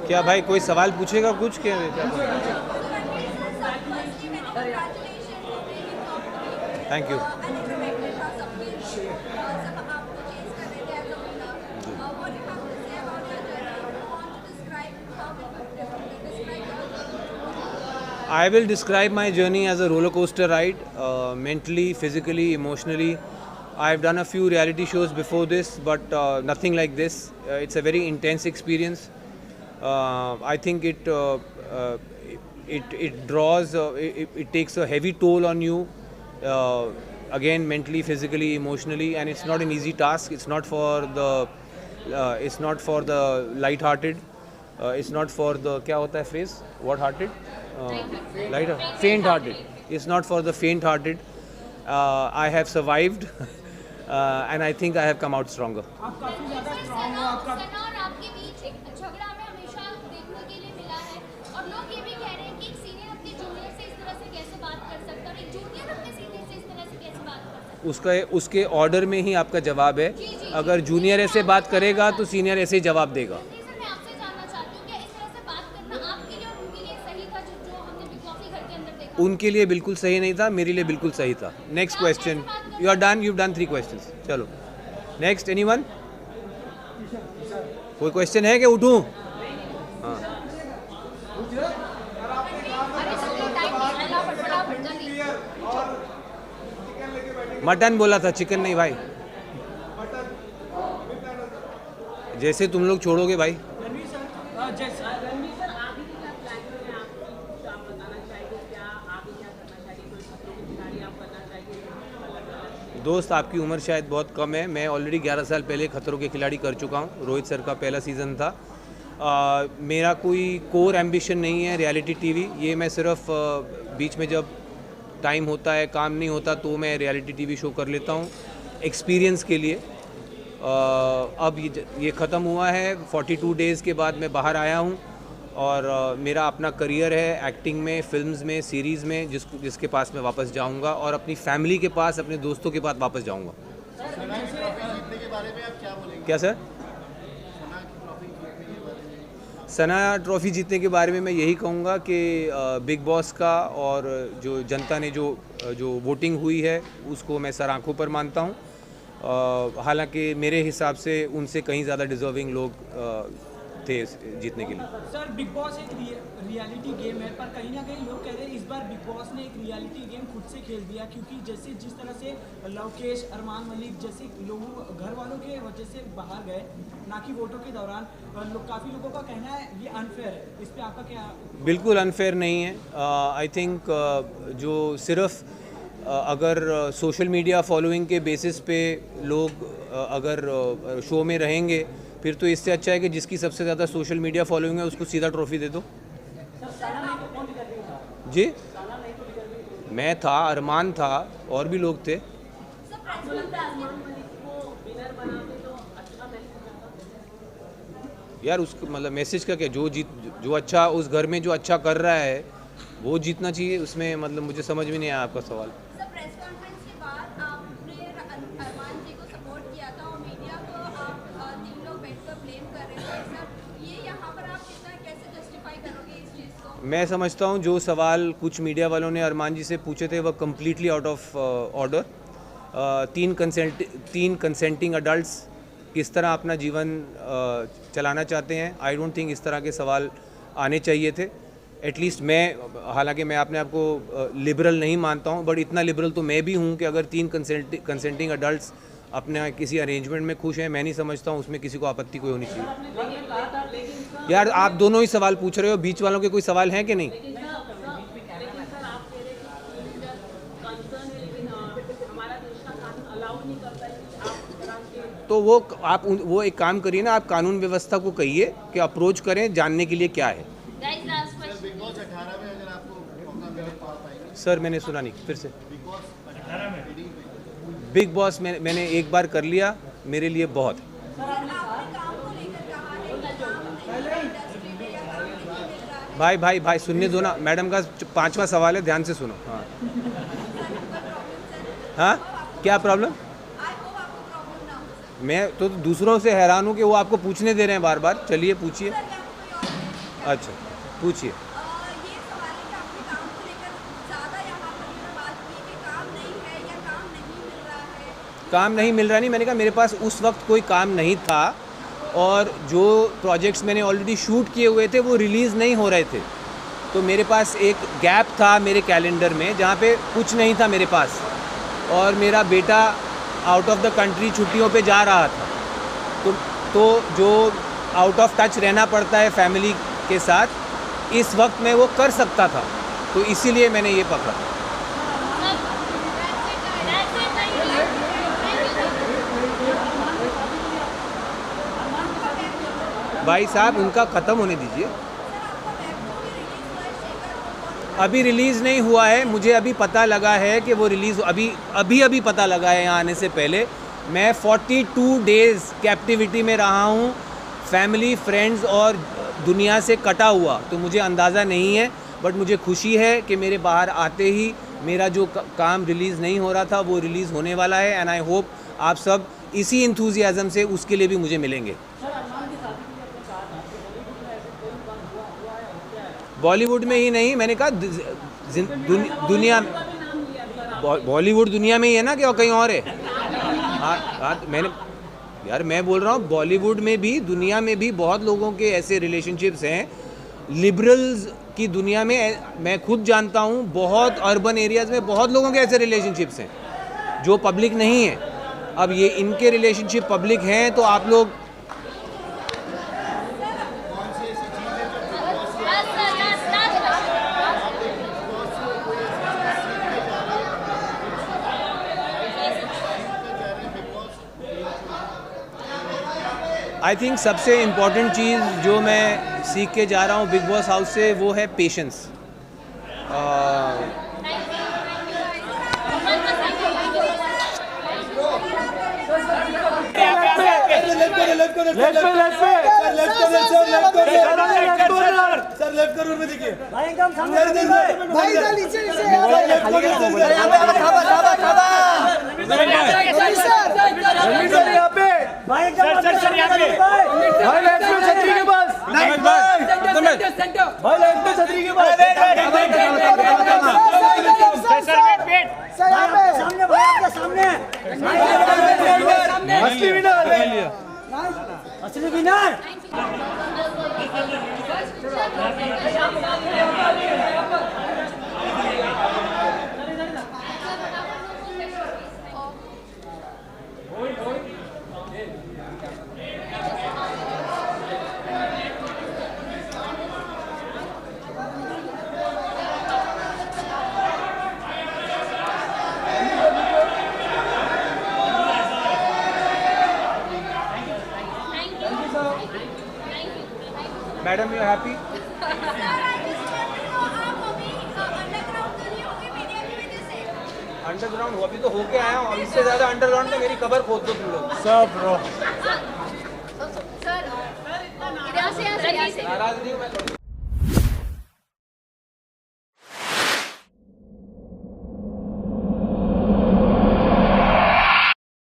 क्या भाई कोई सवाल पूछेगा कुछ क्या? Thank you. I will describe my journey as a roller coaster ride, mentally, physically, emotionally. I've done a few reality shows before this, but nothing like this. It's a very intense experience. I think it draws, it takes a heavy toll on you, again mentally, physically, emotionally, and it's not an easy task. It's not for the light-hearted. It's not for the क्या होता है phrase? What-hearted? Faint-hearted. It's not for the faint-hearted. I have survived, and I think I have come out stronger. आप काफी ज़्यादा strong हो। आपका सना और आपके बीच एक झगड़ा में हमेशा देखने के लिए मिला है और लोग ये भी कह रहे हैं कि एक सीनियर अपने जूनियर से इस तरह से कैसे बात कर सकता है और एक जूनियर अपने सीनियर से इस तरह से कैसे बात कर सकता है। उसके ऑर्डर में ही आपका जवाब है। अगर जूनियर ऐसे बात करेगा तो सीनियर ऐसे ही जवाब देगा। उनके लिए बिल्कुल सही नहीं था, मेरे लिए बिल्कुल सही था। Next question. You are done, you done 3 questions. चलो नेक्स्ट। एनीवन? कोई क्वेश्चन है कि उठूं? हाँ, मटन बोला था, चिकन नहीं भाई। जैसे तुम लोग छोड़ोगे भाई। दोस्त आपकी उम्र शायद बहुत कम है। मैं ऑलरेडी 11 साल पहले खतरों के खिलाड़ी कर चुका हूँ। रोहित सर का पहला सीज़न था। मेरा कोई कोर एम्बिशन नहीं है रियलिटी टीवी। ये मैं सिर्फ बीच में जब टाइम होता है, काम नहीं होता, तो मैं रियलिटी टीवी शो कर लेता हूँ एक्सपीरियंस के लिए। अब ये ख़त्म हुआ है। 42 डेज़ के बाद मैं बाहर आया हूँ और मेरा अपना करियर है एक्टिंग में, फिल्म्स में, सीरीज़ में, जिसके पास मैं वापस जाऊंगा और अपनी फैमिली के पास, अपने दोस्तों के पास वापस जाऊंगा। क्या सर? सना ट्रॉफ़ी जीतने के बारे में मैं यही कहूँगा कि बिग बॉस का और जो जनता ने जो वोटिंग हुई है उसको मैं सर आंखों पर मानता हूँ। हालांकि मेरे हिसाब से उनसे कहीं ज़्यादा डिज़र्विंग लोग थे जीतने के लिए। सर बिग बॉस एक रियलिटी गेम है, पर कहीं ना कहीं लोग कह रहे हैं इस बार बिग बॉस ने एक रियलिटी गेम खुद से खेल दिया, क्योंकि जैसे जिस तरह से लवकेश, अरमान मलिक जैसे लोगों घर वालों के वजह से बाहर गए, ना कि वोटों के दौरान, काफ़ी लोगों का कहना है ये अनफेयर है। इस पर आपका क्या? बिल्कुल अनफेयर नहीं है। आई थिंक जो सिर्फ अगर सोशल मीडिया फॉलोइंग के बेसिस पे लोग अगर शो में रहेंगे, फिर तो इससे अच्छा है कि जिसकी सबसे ज़्यादा सोशल मीडिया फॉलोइंग है उसको सीधा ट्रॉफी दे दो। जी, मैं था, अरमान था, और भी लोग थे। यार उसका मतलब मैसेज का क्या? जो अच्छा उस घर में जो अच्छा कर रहा है वो जीतना चाहिए। उसमें मतलब मुझे समझ में नहीं आया आपका सवाल। मैं समझता हूँ जो सवाल कुछ मीडिया वालों ने अरमान जी से पूछे थे वह completely out of order. 3 consenting adults किस तरह अपना जीवन चलाना चाहते हैं, आई डोंट थिंक इस तरह के सवाल आने चाहिए थे। एटलीस्ट मैं, हालांकि मैं अपने आप को लिबरल नहीं मानता हूँ, बट इतना लिबरल तो मैं भी हूँ कि अगर 3 कंसेंटिंग अडल्ट्स अपने किसी अरेंजमेंट में खुश हैं, मैं नहीं समझता हूँ उसमें किसी को आपत्ति कोई होनी चाहिए। यार आप दोनों ही सवाल पूछ रहे हो, बीच वालों के कोई सवाल हैं कि नहीं? तो वो एक काम करिए ना, आप कानून व्यवस्था को कहिए कि अप्रोच करें जानने के लिए क्या है। सर मैंने सुना नहीं, फिर से। बिग बॉस मैंने एक बार कर लिया, मेरे लिए बहुत है। भाई सुनने दो ना, मैडम का 5वां सवाल है, ध्यान से सुनो। हाँ, क्या प्रॉब्लम? मैं तो दूसरों से हैरान हूँ कि वो आपको पूछने दे रहे हैं बार बार। चलिए पूछिए। अच्छा पूछिए। ये सवाल है कि आपके काम को लेकर ज़्यादा यहाँ पर ये बात की कि काम नहीं है या काम नहीं मिल रहा है। काम नहीं मिल रहा नहीं, मैंने कहा मेरे पास उस वक्त कोई काम नहीं था और जो प्रोजेक्ट्स मैंने ऑलरेडी शूट किए हुए थे वो रिलीज़ नहीं हो रहे थे, तो मेरे पास एक गैप था मेरे कैलेंडर में जहाँ पे कुछ नहीं था मेरे पास, और मेरा बेटा आउट ऑफ द कंट्री छुट्टियों पे जा रहा था, तो जो आउट ऑफ टच रहना पड़ता है फैमिली के साथ, इस वक्त मैं वो कर सकता था, तो इसीलिए मैंने ये पकड़ा। भाई साहब उनका ख़त्म होने दीजिए। अभी रिलीज़ नहीं हुआ है, मुझे अभी पता लगा है कि वो रिलीज़ अभी पता लगा है यहाँ आने से पहले। मैं 42 डेज़ कैप्टिविटी में रहा हूँ, फैमिली फ्रेंड्स और दुनिया से कटा हुआ, तो मुझे अंदाज़ा नहीं है, बट मुझे खुशी है कि मेरे बाहर आते ही मेरा जो काम रिलीज़ नहीं हो रहा था वो रिलीज़ होने वाला है, एंड आई होप आप सब इसी इंथुजियाज़म से उसके लिए भी मुझे मिलेंगे। बॉलीवुड में ही नहीं, मैंने कहा दुनिया, बॉलीवुड दुनिया में ही है ना कि कहीं और है? हाँ मैं बोल रहा हूँ बॉलीवुड में भी, दुनिया में भी बहुत लोगों के ऐसे रिलेशनशिप्स हैं। लिबरल्स की दुनिया में मैं खुद जानता हूँ, बहुत अर्बन एरियाज़ में बहुत लोगों के ऐसे रिलेशनशिप्स हैं जो पब्लिक नहीं है। अब ये इनके रिलेशनशिप पब्लिक हैं, तो आप लोग आई थिंक सबसे इम्पॉर्टेंट चीज़ जो मैं सीख के जा रहा हूँ बिग बॉस हाउस से, वो है पेशेंस। असली winner. Madam you happy? Underground अभी तो होके आया हूँ, इससे ज़्यादा अंडरग्राउंड में मेरी कबर खोद दो तुम लोग सब। सर, इधर से नाराज नहीं हूँ मैं।